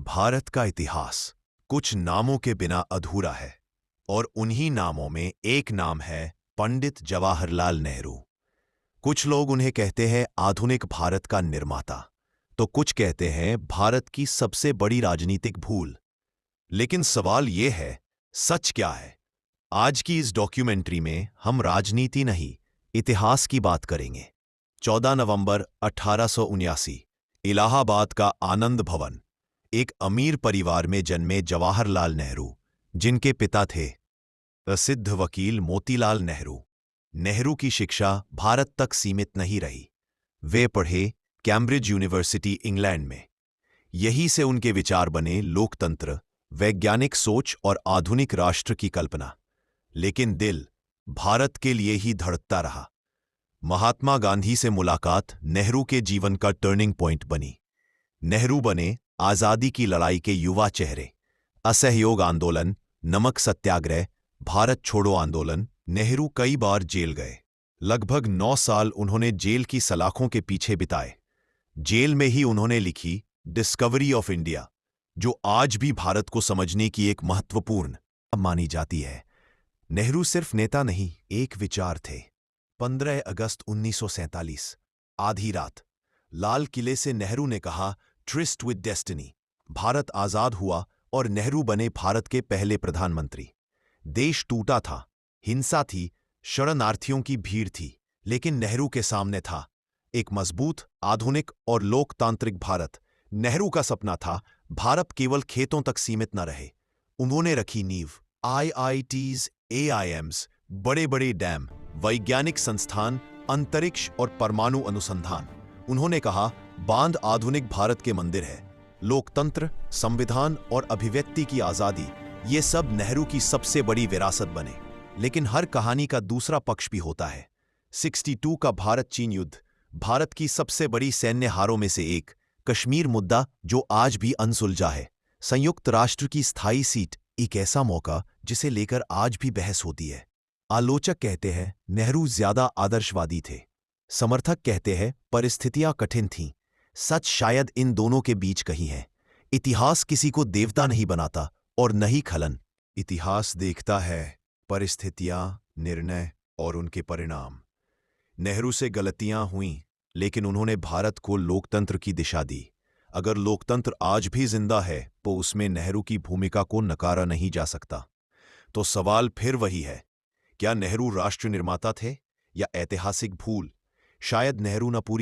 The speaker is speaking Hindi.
भारत का इतिहास कुछ नामों के बिना अधूरा है और उन्हीं नामों में एक नाम है पंडित जवाहरलाल नेहरू। कुछ लोग उन्हें कहते हैं आधुनिक भारत का निर्माता, तो कुछ कहते हैं भारत की सबसे बड़ी राजनीतिक भूल। लेकिन सवाल यह है, सच क्या है? आज की इस डॉक्यूमेंट्री में हम राजनीति नहीं, इतिहास की बात करेंगे। 14 नवंबर 1879 इलाहाबाद का आनंद भवन। एक अमीर परिवार में जन्मे जवाहरलाल नेहरू, जिनके पिता थे प्रसिद्ध वकील मोतीलाल नेहरू। नेहरू की शिक्षा भारत तक सीमित नहीं रही। वे पढ़े कैम्ब्रिज यूनिवर्सिटी इंग्लैंड में। यहीं से उनके विचार बने लोकतंत्र, वैज्ञानिक सोच और आधुनिक राष्ट्र की कल्पना। लेकिन दिल भारत के लिए ही धड़कता रहा। महात्मा गांधी से मुलाकात नेहरू के जीवन का टर्निंग पॉइंट बनी। नेहरू बने आजादी की लड़ाई के युवा चेहरे। असहयोग आंदोलन, नमक सत्याग्रह, भारत छोड़ो आंदोलन। नेहरू कई बार जेल गए। लगभग 9 साल उन्होंने जेल की सलाखों के पीछे बिताए। जेल में ही उन्होंने लिखी डिस्कवरी ऑफ इंडिया, जो आज भी भारत को समझने की एक महत्वपूर्ण मानी जाती है। नेहरू सिर्फ नेता नहीं, एक विचार थे। 15 अगस्त 1947 आधी रात लाल किले से नेहरू ने कहा, ट्रिस्ट विद डेस्टिनी। भारत आजाद हुआ और नेहरू बने भारत के पहले प्रधानमंत्री। देश टूटा था, हिंसा थी, शरणार्थियों की भीड़ थी, लेकिन नेहरू के सामने था एक मजबूत, आधुनिक और लोकतांत्रिक भारत। नेहरू का सपना था भारत केवल खेतों तक सीमित न रहे। उन्होंने रखी नींव। IITs, AIMs, बड़े बड़े डैम, वैज्ञानिक संस्थान, अंतरिक्ष और परमाणु अनुसंधान। उन्होंने कहा, बांध आधुनिक भारत के मंदिर है। लोकतंत्र, संविधान और अभिव्यक्ति की आजादी, ये सब नेहरू की सबसे बड़ी विरासत बने। लेकिन हर कहानी का दूसरा पक्ष भी होता है। 62 का भारत चीन युद्ध, भारत की सबसे बड़ी सैन्य हारों में से एक। कश्मीर मुद्दा, जो आज भी अनसुलझा है। संयुक्त राष्ट्र की स्थायी सीट, एक ऐसा मौका जिसे लेकर आज भी बहस होती है। आलोचक कहते हैं नेहरू ज्यादा आदर्शवादी थे। समर्थक कहते हैं परिस्थितियां कठिन थीं। सच शायद इन दोनों के बीच कहीं है। इतिहास किसी को देवता नहीं बनाता और न ही खलन। इतिहास देखता है परिस्थितियां, निर्णय और उनके परिणाम। नेहरू से गलतियां हुईं, लेकिन उन्होंने भारत को लोकतंत्र की दिशा दी। अगर लोकतंत्र आज भी जिंदा है तो उसमें नेहरू की भूमिका को नकारा नहीं जा सकता। तो सवाल फिर वही है, क्या नेहरू राष्ट्र निर्माता थे या ऐतिहासिक भूल? शायद नेहरू न पूरी